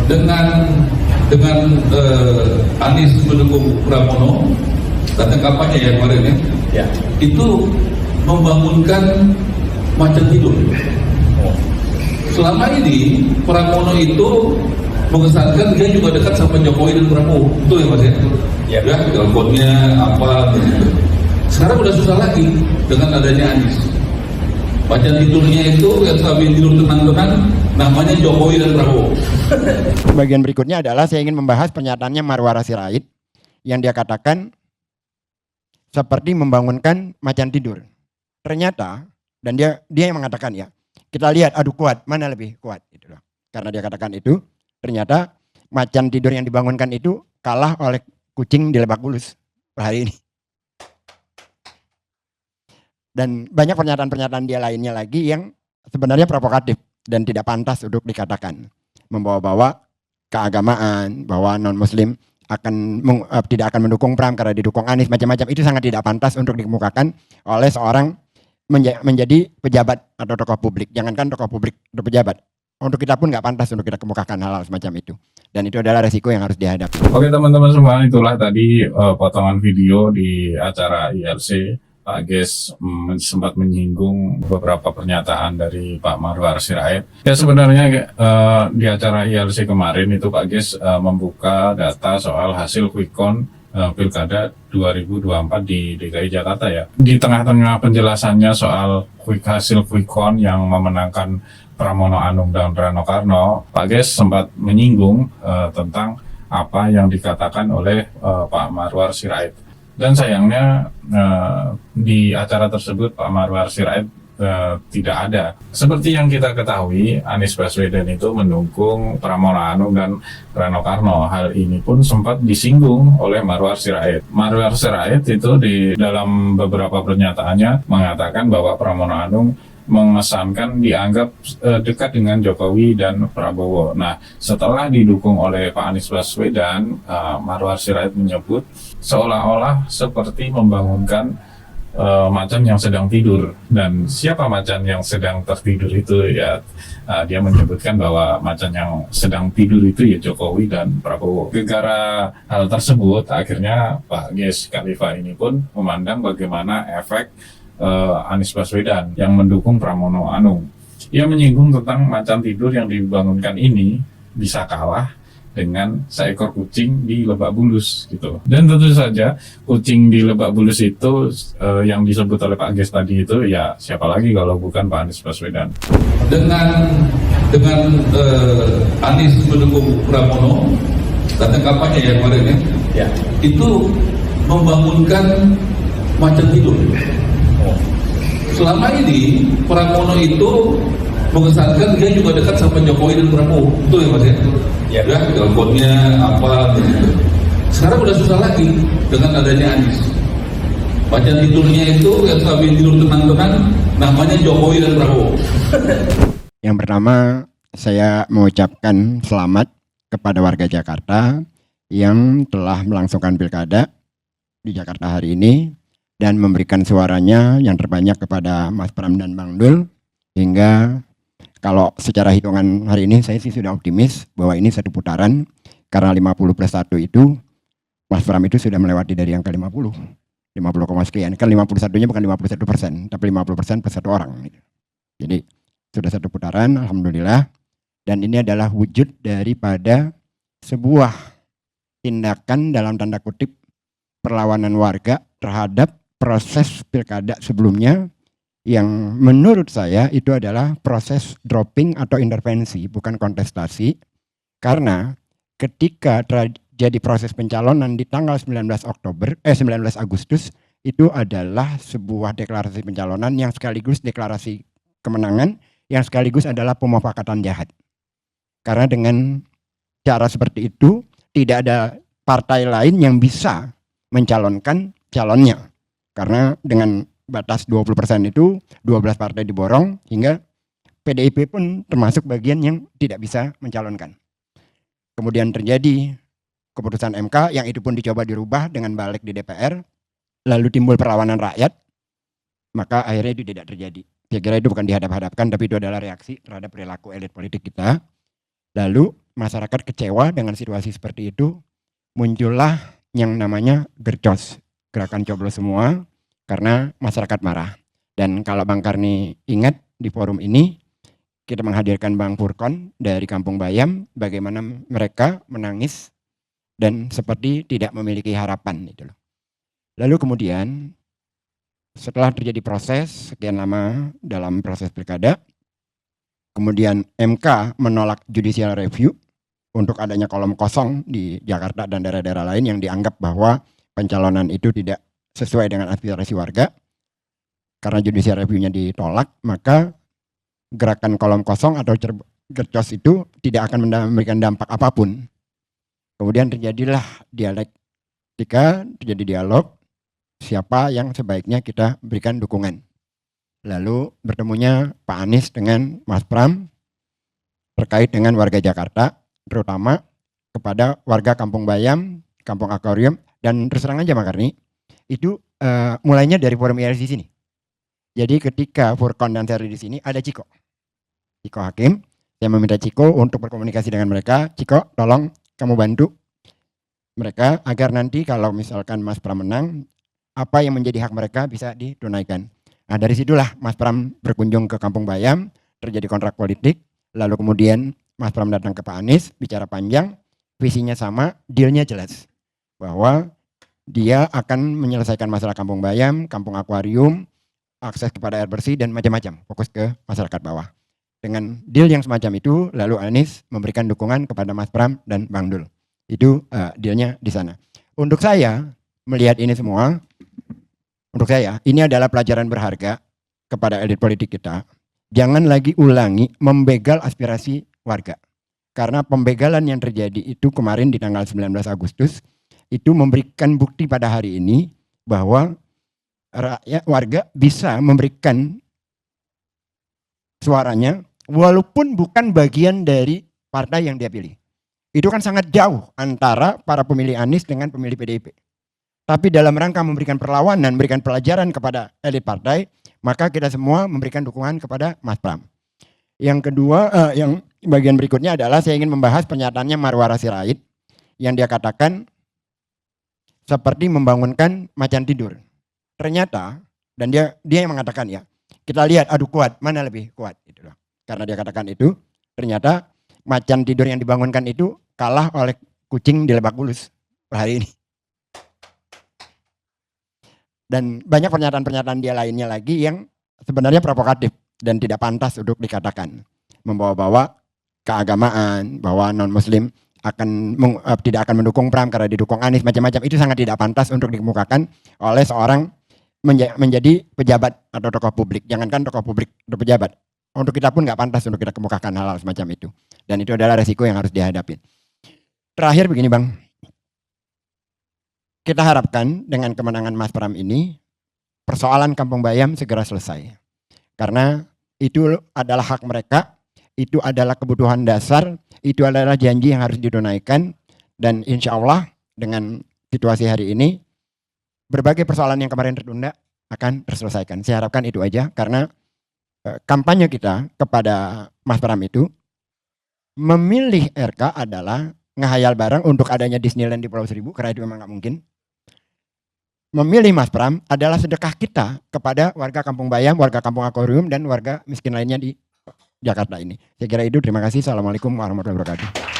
dengan Anies mendukung Pramono datang kampanye ya kemarin ya, itu membangunkan macan tidur. Selama ini Pramono itu mengesankan dia juga dekat sama Jokowi dan Prabowo, betul ya Mas ya? Ya, teleponnya apa gitu. Sekarang udah susah lagi dengan adanya Anies. Macan tidurnya itu yang sambil tidur tenang-tenang namanya Jokowi dan Prabowo. Bagian berikutnya adalah saya ingin membahas pernyataannya Marwara Sirait yang dia katakan seperti membangunkan macan tidur. Ternyata, dan dia yang mengatakan ya, kita lihat adu kuat, mana lebih kuat. Gitu loh. Karena dia katakan itu, ternyata macan tidur yang dibangunkan itu kalah oleh kucing di Lebak Bulus hari ini. Dan banyak pernyataan-pernyataan dia lainnya lagi yang sebenarnya provokatif dan tidak pantas untuk dikatakan. Membawa-bawa keagamaan, bahwa non-muslim tidak akan mendukung Pram karena didukung Anies, macam-macam. Itu sangat tidak pantas untuk dikemukakan oleh seorang menjadi pejabat atau tokoh publik. Jangankan tokoh publik atau pejabat. Untuk kita pun nggak pantas untuk kita kemukakan hal-hal semacam itu. Dan itu adalah resiko yang harus dihadapi. Oke teman-teman semua, itulah tadi potongan video di acara ILC. Pak Ges sempat menyinggung beberapa pernyataan dari Pak Marwar Sirait. Ya sebenarnya di acara ILC kemarin itu Pak Ges membuka data soal hasil quick count Pilkada 2024 di DKI Jakarta ya. Di tengah-tengah penjelasannya soal hasil quick count yang memenangkan Pramono Anung dan Rano Karno, Pak Ges sempat menyinggung tentang apa yang dikatakan oleh Pak Marwar Sirait. Dan sayangnya di acara tersebut Pak Marwar Sirait tidak ada. Seperti yang kita ketahui, Anies Baswedan itu mendukung Pramono Anung dan Rano Karno. Hal ini pun sempat disinggung oleh Marwar Sirait. Marwar Sirait itu di dalam beberapa pernyataannya mengatakan bahwa Pramono Anung mengesankan dianggap dekat dengan Jokowi dan Prabowo. Nah, setelah didukung oleh Pak Anies Baswedan, Marwar Sirait menyebut seolah-olah seperti membangunkan macan yang sedang tidur. Dan siapa macan yang sedang tertidur itu ya, dia menyebutkan bahwa macan yang sedang tidur itu ya Jokowi dan Prabowo. Gara-gara hal tersebut, akhirnya Pak Ges Khalifa ini pun memandang bagaimana efek Anies Baswedan yang mendukung Pramono Anung. Ia menyinggung tentang macan tidur yang dibangunkan ini bisa kalah dengan seekor kucing di Lebak Bulus gitu. Dan tentu saja kucing di Lebak Bulus itu yang disebut oleh Pak Ges tadi itu ya siapa lagi kalau bukan Pak Anies Baswedan. Dengan Anies mendukung Pramono datang kampanye ya kemarin ya, itu membangunkan macan tidur. Selama ini Pramono itu mengesankan dia juga dekat sama Jokowi dan Prabowo, betul ya Mas ya? Ya, teleponnya apa gitu. Sekarang udah susah lagi dengan adanya Anies. Macan tidurnya itu yang sambil tidur tenang-tenang namanya Jokowi dan Prabowo. Yang pertama, saya mengucapkan selamat kepada warga Jakarta yang telah melangsungkan pilkada di Jakarta hari ini dan memberikan suaranya yang terbanyak kepada Mas Pram dan Bang Dul, hingga kalau secara hitungan hari ini saya sih sudah optimis bahwa ini satu putaran, karena 50 plus 1 itu Mas Pram itu sudah melewati dari angka 50 sekian, kan 51-nya bukan 51%, tapi 50% per satu orang. Jadi sudah satu putaran, alhamdulillah, dan ini adalah wujud daripada sebuah tindakan dalam tanda kutip perlawanan warga terhadap proses pilkada sebelumnya yang menurut saya itu adalah proses dropping atau intervensi, bukan kontestasi. Karena ketika terjadi proses pencalonan di tanggal 19 Agustus itu adalah sebuah deklarasi pencalonan yang sekaligus deklarasi kemenangan, yang sekaligus adalah pemufakatan jahat. Karena dengan cara seperti itu tidak ada partai lain yang bisa mencalonkan calonnya. Karena dengan batas 20% itu 12 partai diborong, hingga PDIP pun termasuk bagian yang tidak bisa mencalonkan. Kemudian terjadi keputusan MK yang itu pun dicoba dirubah dengan balik di DPR, lalu timbul perlawanan rakyat, maka akhirnya itu tidak terjadi. Saya kira itu bukan dihadap-hadapkan, tapi itu adalah reaksi terhadap perilaku elit politik kita. Lalu masyarakat kecewa dengan situasi seperti itu, muncullah yang namanya gercos, gerakan coblos semua, karena masyarakat marah. Dan kalau Bang Karni ingat di forum ini, kita menghadirkan Bang Furkon dari Kampung Bayam, bagaimana mereka menangis dan seperti tidak memiliki harapan gitu loh. Lalu kemudian setelah terjadi proses sekian lama dalam proses pilkada, kemudian MK menolak judicial review untuk adanya kolom kosong di Jakarta dan daerah-daerah lain yang dianggap bahwa pencalonan itu tidak sesuai dengan aspirasi warga. Karena judicial review-nya ditolak, maka gerakan kolom kosong atau gercos itu tidak akan memberikan dampak apapun. Kemudian terjadilah dialektika, terjadi dialog, siapa yang sebaiknya kita berikan dukungan. Lalu bertemunya Pak Anies dengan Mas Pram terkait dengan warga Jakarta, terutama kepada warga Kampung Bayam, Kampung Akuarium, dan terus terang aja Mak Karni, itu mulainya dari forum ILC di sini. Jadi ketika Furkon dan Seri di sini ada Ciko Hakim, saya meminta Ciko untuk berkomunikasi dengan mereka. Ciko, tolong kamu bantu mereka agar nanti kalau misalkan Mas Pram menang, apa yang menjadi hak mereka bisa ditunaikan. Nah dari situlah Mas Pram berkunjung ke Kampung Bayam, terjadi kontrak politik, lalu kemudian Mas Pram datang ke Pak Anies, bicara panjang, visinya sama, dealnya jelas. Bahwa dia akan menyelesaikan masalah Kampung Bayam, Kampung Akuarium, akses kepada air bersih, dan macam-macam, fokus ke masyarakat bawah. Dengan deal yang semacam itu, lalu Anies memberikan dukungan kepada Mas Pram dan Bang Dul. Itu dealnya di sana. Untuk saya, melihat ini semua, untuk saya, ini adalah pelajaran berharga kepada elit politik kita. Jangan lagi ulangi membegal aspirasi warga. Karena pembegalan yang terjadi itu kemarin di tanggal 19 Agustus, itu memberikan bukti pada hari ini bahwa rakyat warga bisa memberikan suaranya walaupun bukan bagian dari partai yang dia pilih. Itu kan sangat jauh antara para pemilih Anies dengan pemilih PDIP. Tapi dalam rangka memberikan perlawanan, memberikan pelajaran kepada elit partai, maka kita semua memberikan dukungan kepada Mas Pram. Yang kedua, yang bagian berikutnya adalah saya ingin membahas pernyataannya Marwara Sirait yang dia katakan seperti membangunkan macan tidur. Ternyata, dan dia yang mengatakan ya, kita lihat adu kuat, mana lebih kuat. Gitu loh. Karena dia katakan itu, ternyata macan tidur yang dibangunkan itu kalah oleh kucing di Lebak Bulus per hari ini. Dan banyak pernyataan-pernyataan dia lainnya lagi yang sebenarnya provokatif dan tidak pantas untuk dikatakan. Membawa-bawa keagamaan, bahwa non-muslim tidak akan mendukung Pram karena didukung Anies, macam-macam. Itu sangat tidak pantas untuk dikemukakan oleh seorang menjadi pejabat atau tokoh publik. Jangankan tokoh publik atau pejabat. Untuk kita pun nggak pantas untuk kita kemukakan hal-hal semacam itu. Dan itu adalah resiko yang harus dihadapi. Terakhir begini Bang. Kita harapkan dengan kemenangan Mas Pram ini, persoalan Kampung Bayam segera selesai. Karena itu adalah hak mereka, itu adalah kebutuhan dasar, itu adalah janji yang harus ditunaikan. Dan insya Allah dengan situasi hari ini, berbagai persoalan yang kemarin tertunda akan terselesaikan. Saya harapkan itu aja, karena kampanye kita kepada Mas Pram itu, memilih RK adalah ngehayal bareng untuk adanya Disneyland di Pulau Seribu, karena itu memang nggak mungkin. Memilih Mas Pram adalah sedekah kita kepada warga Kampung Bayam, warga Kampung Akuarium, dan warga miskin lainnya di Jakarta ini. Saya kira itu, terima kasih. Assalamualaikum warahmatullahi wabarakatuh.